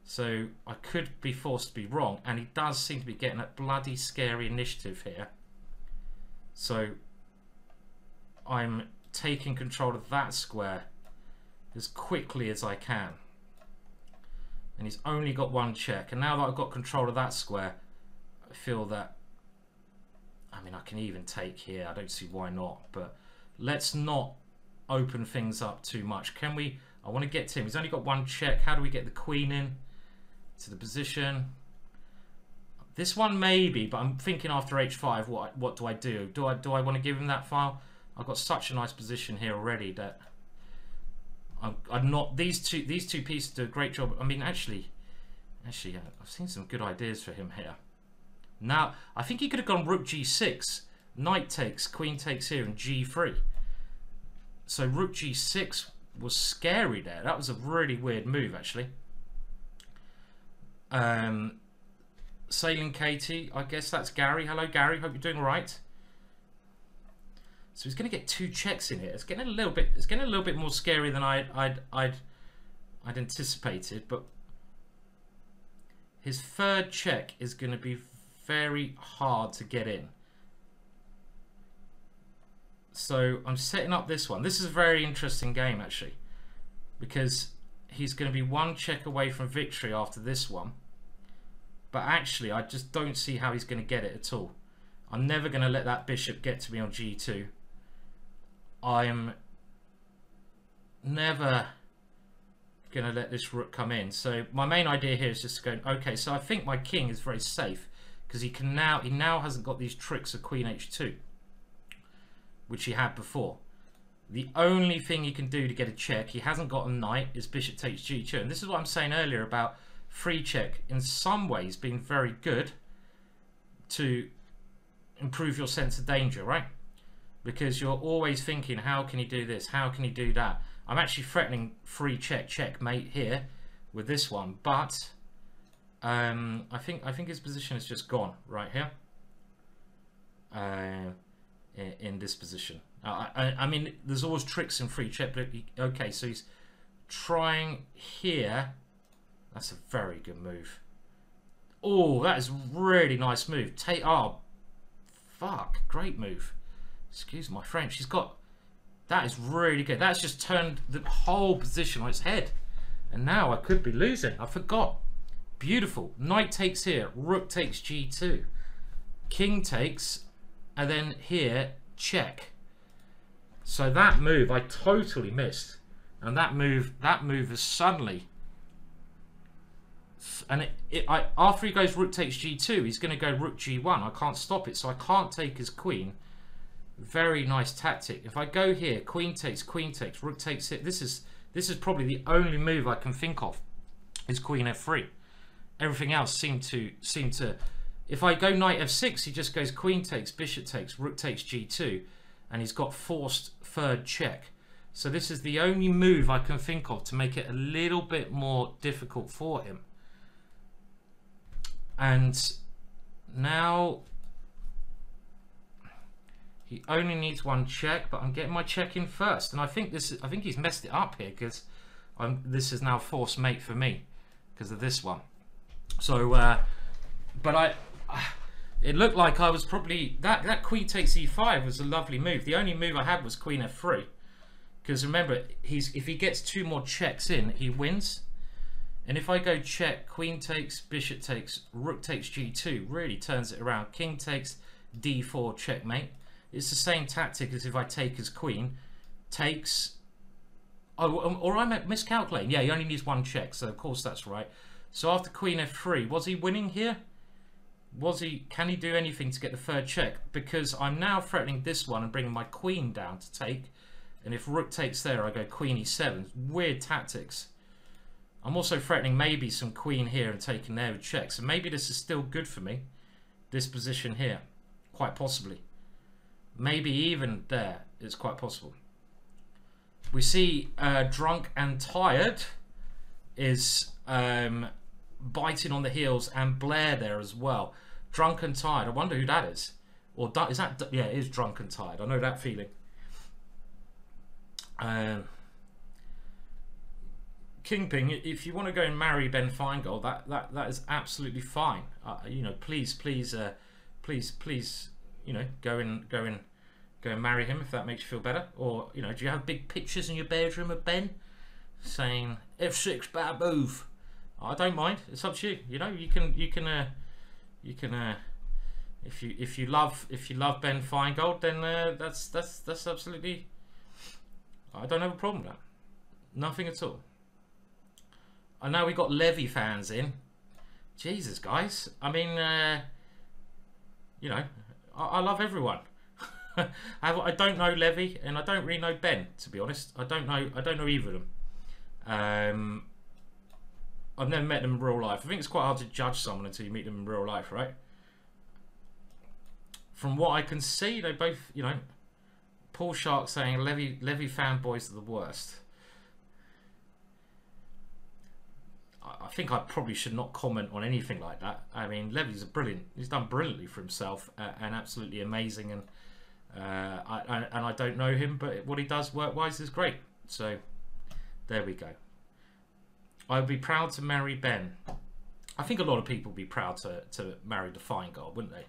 So I could be forced to be wrong, and he does seem to be getting a bloody scary initiative here. So I'm taking control of that square as quickly as I can. And he's only got one check. And now that I've got control of that square, I feel that, I mean, I can even take here. I don't see why not. But let's not open things up too much. Can we? I want to get to him. He's only got one check. How do we get the queen in to the position? This one maybe, but I'm thinking after h5, what do I do? Do I want to give him that file? I've got such a nice position here already that I'm not. These two pieces do a great job. I mean, actually, I've seen some good ideas for him here. Now, I think he could have gone rook g6, knight takes, queen takes here, and g3. So rook g6 was scary there. That was a really weird move, actually. Sailing Katie, I guess that's Gary. Hello, Gary. Hope you're doing all right. So he's going to get two checks in here. It's getting a little bit more scary than I'd anticipated. But his third check is going to be very hard to get in. So I'm setting up this one. This is a very interesting game, actually, because he's going to be one check away from victory after this one. But actually, I just don't see how he's going to get it at all. I'm never going to let that bishop get to me on g2. I'm never going to let this rook come in. So my main idea here is just going, okay, so I think my king is very safe because he now hasn't got these tricks of queen h2, which he had before. The only thing he can do to get a check, he hasn't got a knight, is bishop takes g2. And this is what I'm saying earlier about free check in some ways being very good to improve your sense of danger, right? Because you're always thinking, how can he do this? How can he do that? I'm actually threatening free check, checkmate here with this one, but I think his position is just gone right here. In this position, I mean, there's always tricks in free check, but okay, so he's trying here. That's a very good move. Oh, that is a really nice move. Fuck, great move. Excuse my French. He's got, that is really good. That's just turned the whole position on its head. And now I could be losing. I forgot. Beautiful. Knight takes here. Rook takes g2. King takes. And then here, check. So that move I totally missed. And that move is suddenly... And after he goes rook takes g2, he's going to go rook g1. I can't stop it, so I can't take his queen. Very nice tactic. If I go here, queen takes, rook takes it. This is probably the only move I can think of is queen f3. Everything else seemed to. If I go knight f6, he just goes queen takes, bishop takes, rook takes g2, and he's got forced third check. So this is the only move I can think of to make it a little bit more difficult for him. And now he only needs one check, but I'm getting my check in first. And I think he's messed it up here because this is now forced mate for me because of this one. So, but it looked like I was probably that queen takes e5 was a lovely move. The only move I had was queen f3 because remember if he gets two more checks in, he wins. And if I go check, queen takes, bishop takes, rook takes g2, really turns it around. King takes d4, checkmate. It's the same tactic as if I take his queen. Takes... Oh, or I'm miscalculating. Yeah, he only needs one check, so of course that's right. So after queen f3, was he winning here? Can he do anything to get the third check? Because I'm now threatening this one and bringing my queen down to take. And if rook takes there, I go queen e7. Weird tactics. I'm also threatening maybe some queen here and taking there with check. So maybe this is still good for me. This position here. Quite possibly. Maybe even there. It's quite possible. We see Drunk and Tired is biting on the heels, and Blair there as well. Drunk and Tired. I wonder who that is. Or is that... Yeah, it is Drunk and Tired. I know that feeling. Kingpin, if you want to go and marry Ben Feingold, that is absolutely fine. You know, please, you know, go and marry him if that makes you feel better. Or, you know, do you have big pictures in your bedroom of Ben saying F6 bad move? I don't mind. It's up to you. You know, you can if you love Ben Feingold, then that's absolutely. I don't have a problem with that. Nothing at all. I know we got Levy fans in. Jesus, guys. I mean, you know, I love everyone. I don't know Levy, and I don't really know Ben, to be honest. I don't know either of them. I've never met them in real life. I think it's quite hard to judge someone until you meet them in real life, right? From what I can see, they both, you know, Paul Shark saying Levy fanboys are the worst. I think I probably should not comment on anything like that. I mean, Levy's brilliant. He's done brilliantly for himself and absolutely amazing. And I don't know him, but what he does work-wise is great. So there we go. I would be proud to marry Ben. I think a lot of people would be proud to marry the Feingold, wouldn't they?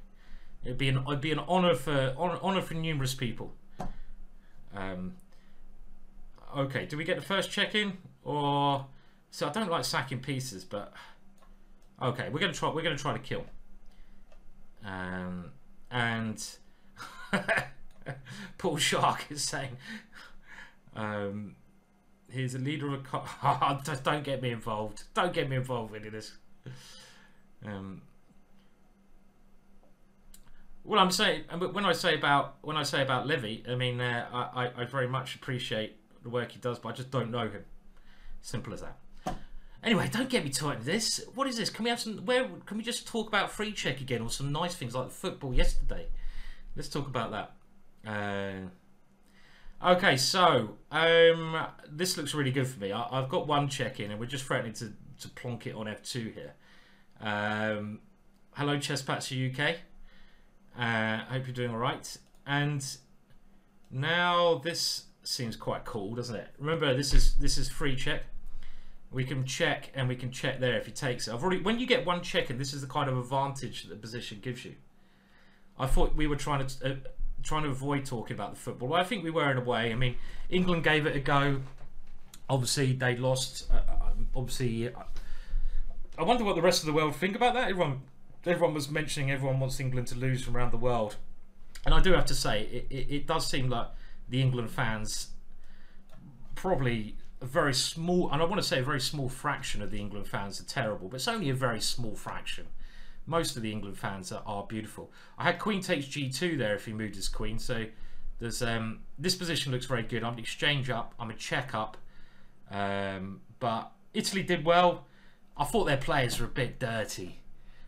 It'd be an honour for numerous people. Okay, do we get the first check-in or? So I don't like sacking pieces, but okay, we're gonna try to kill. And Paul Shark is saying, he's a leader of a just don't get me involved. Don't get me involved in this. Well, I'm saying, when I say about Levy, I mean I very much appreciate the work he does, but I just don't know him. Simple as that. Anyway, don't get me tight into this. What is this? Can we have some? Can we just talk about free check again, or some nice things like the football yesterday? Let's talk about that. Okay, so this looks really good for me. I've got one check in, and we're just threatening to plonk it on F2 here. Hello, Chesspatcher UK. Hope you're doing all right. And now this seems quite cool, doesn't it? Remember, this is free check. We can check, and we can check there if he takes it. When you get one check, and this is the kind of advantage that the position gives you. I thought we were trying to avoid talking about the football. Well, I think we were in a way. I mean, England gave it a go. Obviously, they lost. Obviously, I wonder what the rest of the world think about that. Everyone was mentioning everyone wants England to lose from around the world, and I do have to say it does seem like the England fans probably a very small, and I want to say a very small fraction of the England fans are terrible, but it's only a very small fraction. Most of the England fans are beautiful. I had queen takes g2 there if he moved his queen, so there's this position looks very good. I'm an exchange up, I'm a check up, but Italy did well. I thought their players were a bit dirty.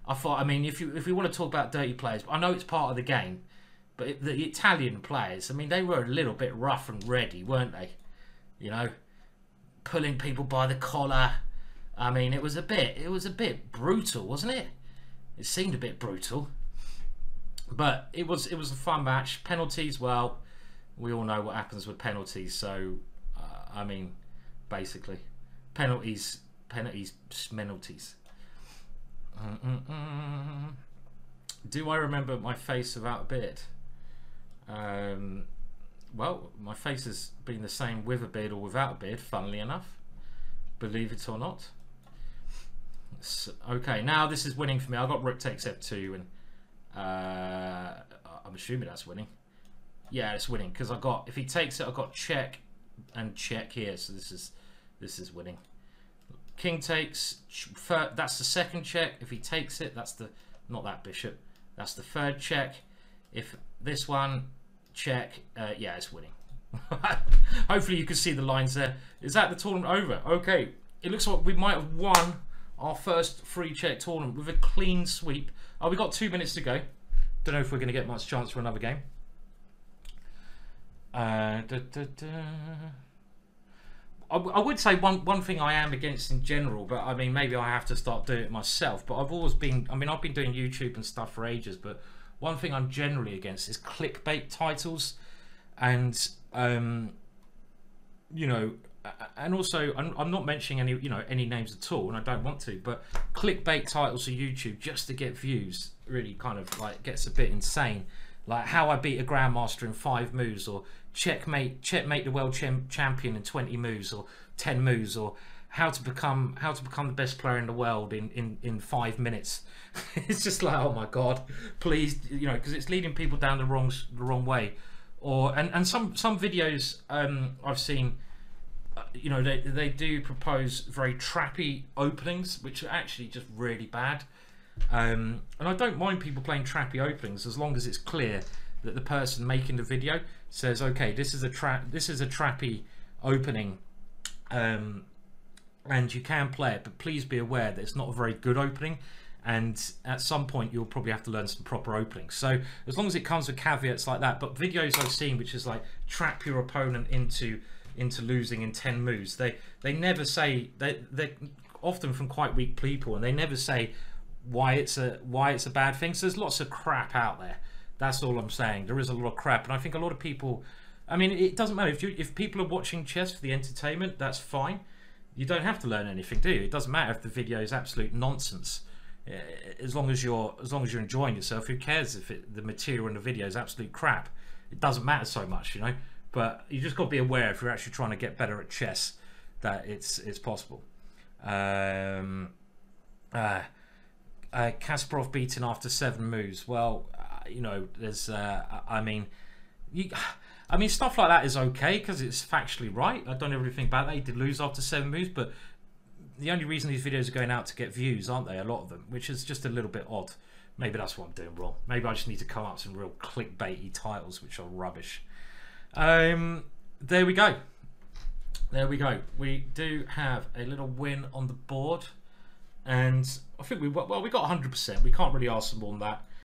I mean, if we want to talk about dirty players, I know it's part of the game, but the Italian players, I mean, they were a little bit rough and ready, weren't they? You know, pulling people by the collar. I mean, it was a bit brutal, wasn't it? It seemed a bit brutal, but it was a fun match. Penalties, well, we all know what happens with penalties. So, I mean, basically, penalties. Do I remember my face without a beard? Well, my face has been the same with a beard or without a beard, funnily enough. Believe it or not. So, okay, now this is winning for me. I got rook takes f2, and I'm assuming that's winning. Yeah, it's winning because I got, if he takes it, I got check and check here. So this is winning. king takes, that's the second check. If he takes it, that's the, not that bishop, that's the third check. If this one, check, yeah, it's winning. Hopefully you can see the lines there. Is that the tournament over? Okay, it looks like we might have won our first free check tournament with a clean sweep. Oh, we got 2 minutes to go. Don't know if we're going to get much chance for another game. I would say one thing I am against in general, but I mean maybe I have to start doing it myself, but I've always been, I mean I've been doing YouTube and stuff for ages, but one thing I'm generally against is clickbait titles. And you know, and also I'm not mentioning any, you know, any names at all, and I don't want to, but clickbait titles on YouTube just to get views really kind of like gets a bit insane. Like how I beat a grandmaster in 5 moves, or checkmate the world champion in 20 moves or 10 moves, or how to become the best player in the world in 5 minutes. It's just like, oh my god, please, you know, because it's leading people down the wrong way. Or and some videos I've seen, you know, they do propose very trappy openings, which are actually just really bad. And I don't mind people playing trappy openings as long as it's clear that the person making the video says, okay, this is a trappy opening, and you can play it, but please be aware that it's not a very good opening, and at some point you'll probably have to learn some proper openings. So as long as it comes with caveats like that. But videos I've seen which is like trap your opponent into losing in 10 moves, they never say, they're often from quite weak people, and they never say why it's a bad thing. So there's lots of crap out there. That's all I'm saying. There is a lot of crap, and I think a lot of people, I mean, it doesn't matter if people are watching chess for the entertainment, that's fine. You don't have to learn anything, do you? It doesn't matter if the video is absolute nonsense. As long as you're enjoying yourself, who cares if the material in the video is absolute crap? It doesn't matter so much, you know. But you just got to be aware if you're actually trying to get better at chess that it's possible. Kasparov beaten after 7 moves. Well, you know, there's I mean stuff like that is okay because it's factually right. I don't ever think about that. He did lose after 7 moves, but the only reason these videos are going out to get views, aren't they? A lot of them, which is just a little bit odd. Maybe that's what I'm doing wrong. Maybe I just need to come up with some real clickbaity titles, which are rubbish. There we go. There we go. We do have a little win on the board, and I think we got 100%. We can't really ask for more than that.